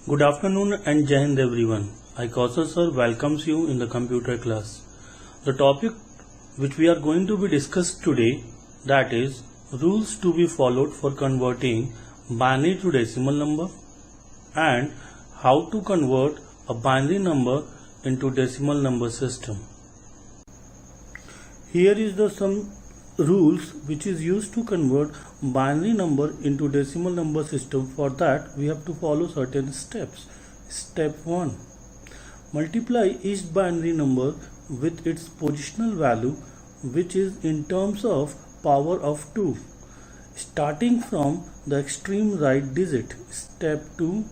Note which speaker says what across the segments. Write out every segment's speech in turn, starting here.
Speaker 1: Good afternoon and Jai Hind everyone. I Kausar sir welcomes you in the computer class. The topic which we are going to be discussed today, that is rules to be followed for converting binary to decimal number and how to convert a binary number into decimal number system. Here is the some rules which is used to convert binary number into decimal number system. For that we have to follow certain steps. Step 1. Multiply each binary number with its positional value, which is in terms of power of 2, starting from the extreme right digit. Step 2.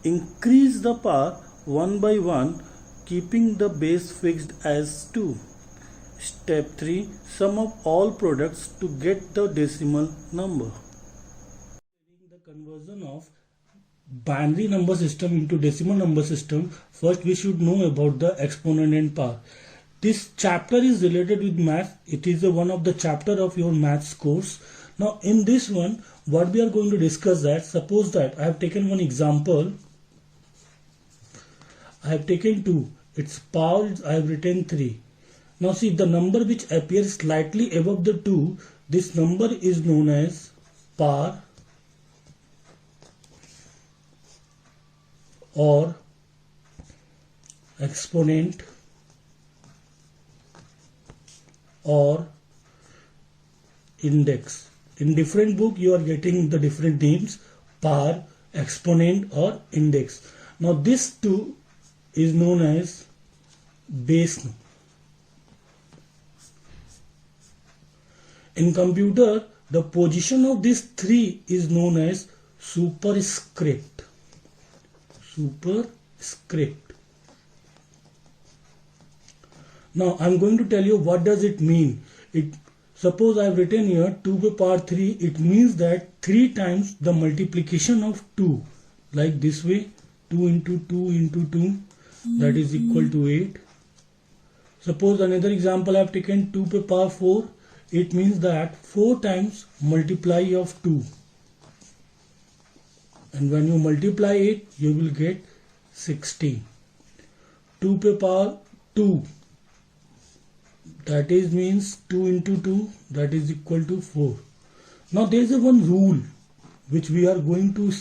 Speaker 1: Increase the power 1 by 1, keeping the base fixed as 2. Step 3. Sum up all products to get the decimal number. The conversion of binary number system into decimal number system, first we should know about the exponent and power. This chapter is related with math. It is one of the chapter of your maths course. Now in this one, what we are going to discuss that, suppose that I have taken one example. I have taken 2. Its power I have written 3. Now see, the number which appears slightly above the 2, this number is known as power or exponent or index. In different book you are getting the different names: power, exponent or index. Now this 2 is known as base. In computer, the position of this 3 is known as superscript. Superscript. Now I am going to tell you what does it mean. Suppose I have written here 2 to the power 3. It means that 3 times the multiplication of 2, like this way, 2 into 2 into 2, that is equal to 8. Suppose another example I have taken 2 to the power 4. It means that 4 times multiply of 2, and when you multiply it you will get 16. 2 to the power 2, that is means 2 into 2, that is equal to 4. Now there is a one rule which we are going to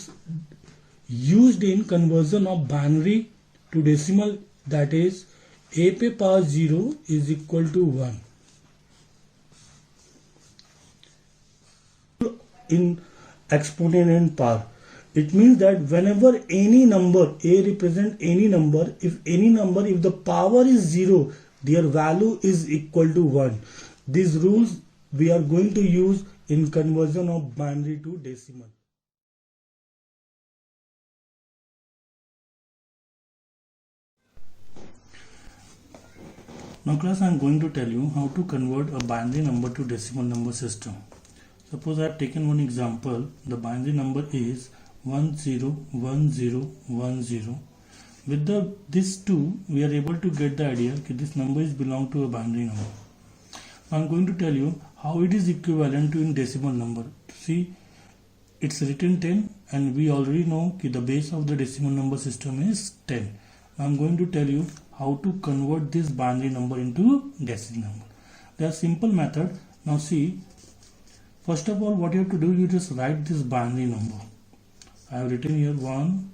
Speaker 1: used in conversion of binary to decimal, that is a to the power 0 is equal to 1. In exponent and power, it means that whenever any number, a represent any number, if the power is 0, their value is equal to 1. These rules we are going to use in conversion of binary to decimal. Now class, I am going to tell you how to convert a binary number to decimal number system. Suppose I have taken one example. The binary number is 101010. With this 2, we are able to get the idea that this number is belong to a binary number. Now I am going to tell you how it is equivalent to in decimal number. See, it's written 10 and we already know that the base of the decimal number system is 10. Now I am going to tell you how to convert this binary number into decimal number. There are simple method. Now see, first of all, what you have to do, you just write this binary number. I have written here 1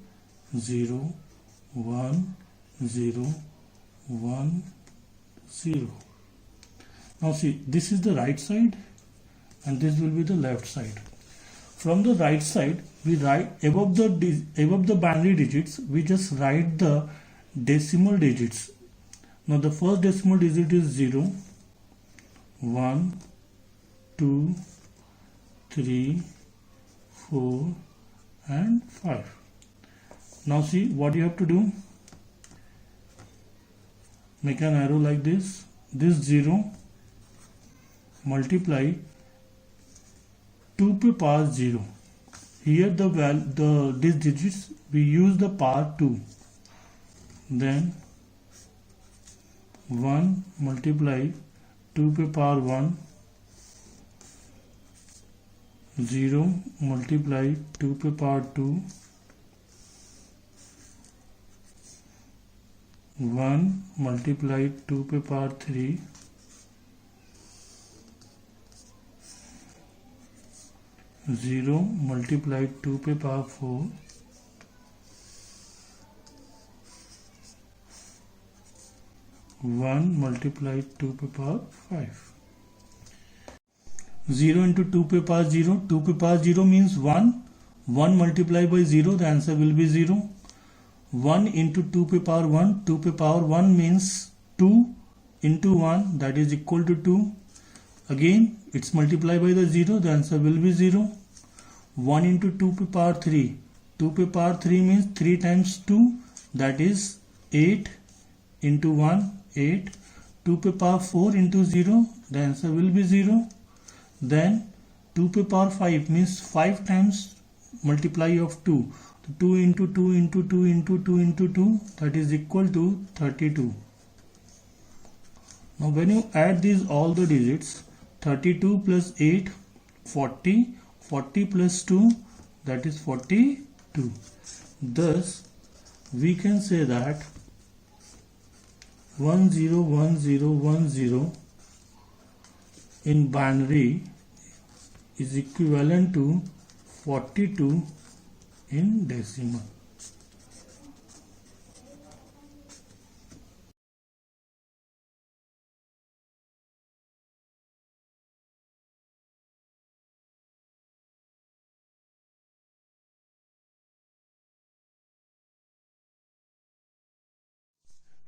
Speaker 1: 0 1 0 1 0. Now see, this is the right side and this will be the left side. From the right side, we write above the binary digits, we just write the decimal digits. Now the first decimal digit is 0, 1, 2, 3, 4 and 5. Now see what you have to do. Make an arrow like this. This 0 multiply 2 to the power 0. Here these digits we use the power 2. Then 1 multiply 2 to the power 1. 0 multiply 2 to the power 2, 1 multiplied 2 पे power 3 0 multiplied 2 पे power 4 1 multiplied 2 पे power 5 0 into 2 पे power 0 2 पे power 0 means 1 1 multiplied by 0 the answer will be 0 1 into 2 पे power 1 2 पे power 1 means 2 into 1 that is equal to 2 again it's multiplied by the 0 the answer will be 0 1 into 2 पे power 3 2 पे power 3 means 3 times 2 that is 8 into 1 8 2 पे power 4 into 0 the answer will be 0 then 2 पे power 5 means 5 times multiply of 2 so 2 into 2 into 2 into 2 into 2 that is equal to 32 now when you add these all the digits 32 plus 8 40 40 plus 2 that is 42 thus we can say that 101010 in binary is equivalent to 42 in decimal.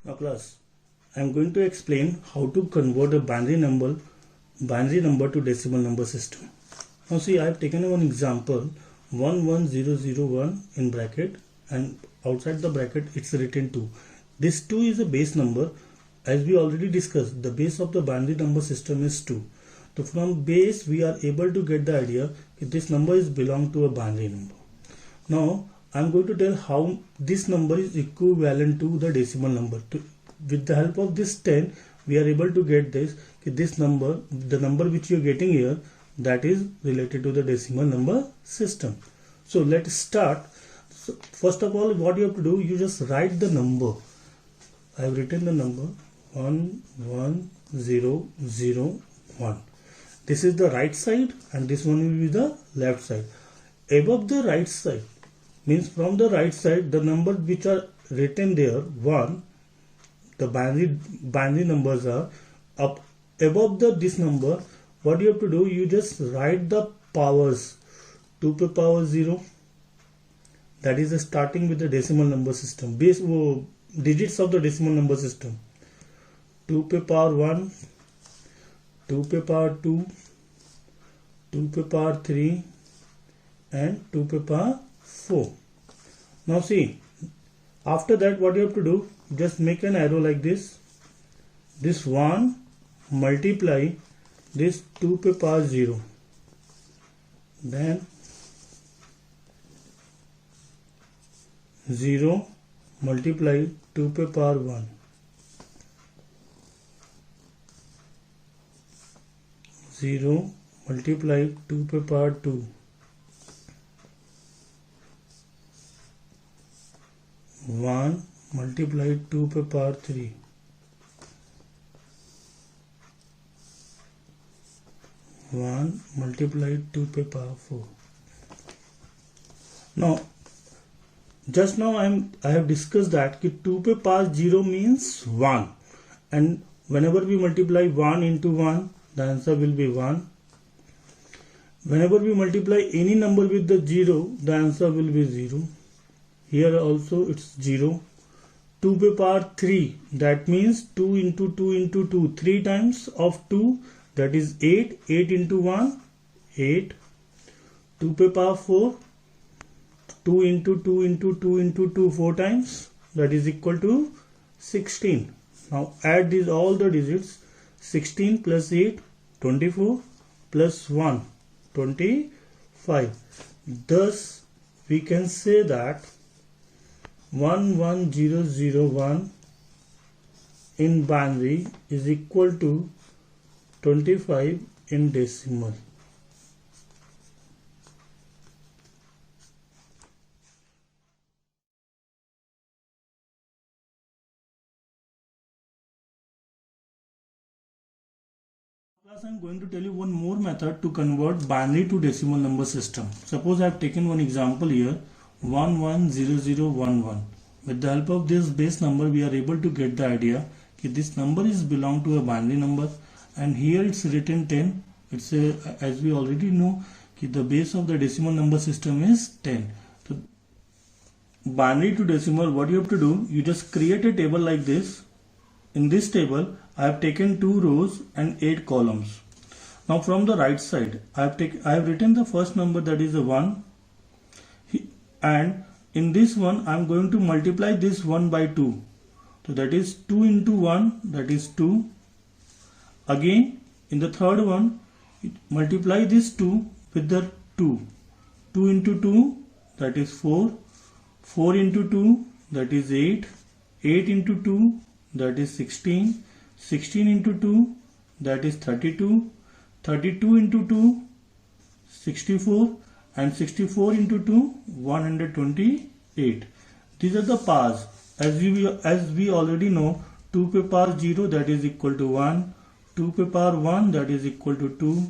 Speaker 1: Now class, I am going to explain how to convert a binary number to decimal number system. Now see, I have taken one example 11001 in bracket and outside the bracket it's written 2. This 2 is a base number. As we already discussed, the base of the binary number system is 2. So from base we are able to get the idea that this number is belong to a binary number. Now I am going to tell how this number is equivalent to the decimal number. With the help of this 10 we are able to get this number, the number which you are getting here, that is related to the decimal number system. So let's start. So first of all, what you have to do, you just write the number. I have written the number 11001. This is the right side and this one will be the left side. Above the right side means from the right side the number which are written there 1, the binary numbers are up above this number. What you have to do, you just write the powers 2 to power 0, that is starting with the decimal number system, base digits of the decimal number system, 2 to power 1, 2 to power 2, 2 to power 3 and 2 to power 4. Now see, after that what you have to do, just make an arrow like this 1 multiply this 2 to power 0, then 0 multiply 2 to power 1, 0 multiply 2 to power 2, 1 multiply 2 to power 3, 1 multiply 2 to power 4. Now just now I have discussed that 2 to power 0 means 1, and whenever we multiply 1 into 1 the answer will be 1. Whenever we multiply any number with the 0 the answer will be 0. Here also it's 0. 2 to power 3, that means 2 into 2 into 2, 3 times of 2, that is 8, 8 into 1, 8, 2 to power 4, 2 into 2 into 2 into 2, 4 times, that is equal to 16. Now add these all the digits, 16 plus 8, 24, plus 1, 25. Thus we can say that 11001 in binary is equal to 25 in decimal. Class, I am going to tell you one more method to convert binary to decimal number system. Suppose I have taken one example here, 110011. With the help of this base number, we are able to get the idea that this number is belong to a binary number, and here it's written 10. It's as we already know, the base of the decimal number system is 10. So binary to decimal, what you have to do, you just create a table like this. In this table, I have taken 2 rows and 8 columns. Now from the right side, I have written the first number, that is a 1, and in this one I am going to multiply this 1 by 2. So that is 2 into 1, that is 2. Again in the third one, multiply this 2 with the 2. 2 into 2, that is 4. 4 into 2, that is 8. 8 into 2, that is 16. 16 into 2, that is 32. 32 into 2, 64. And 64 into 2, 128. These are the powers. As we already know, 2 पे power 0, that is equal to 1. 2 पे power 1, that is equal to 2.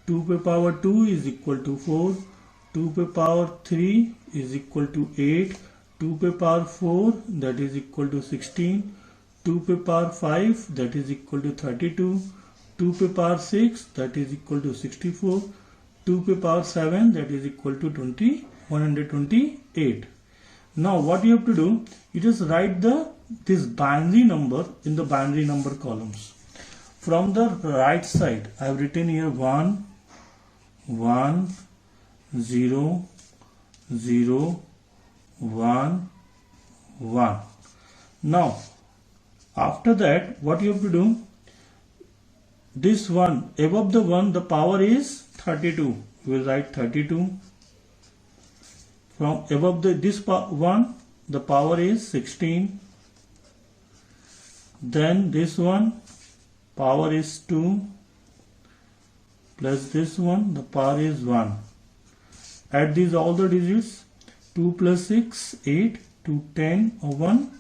Speaker 1: 2 पे power 2 is equal to 4. 2 पे power 3 is equal to 8. 2 पे power 4, that is equal to 16. 2 पे power 5, that is equal to 32. 2 पे power 6, that is equal to 64. 2 पे power 7, that is equal to 128. Now what you have to do, you just write this binary number in the binary number columns. From the right side, I have written here 1, 1, 0, 0, 1, 1. Now after that, what you have to do, this one, above the 1, the power is 32. We will write 32. From above this one, the power is 16. Then this one, power is 2. Plus this one, the power is 1. Add these all the digits. 2 plus 6, 8. 2, 10, 1,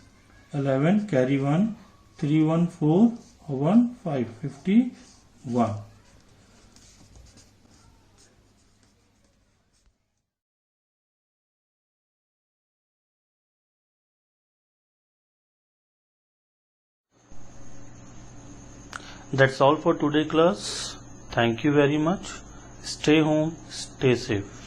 Speaker 1: 11, carry 1. 3, 1, 4, 1, 5, 51. That's all for today class. Thank you very much. Stay home, stay safe.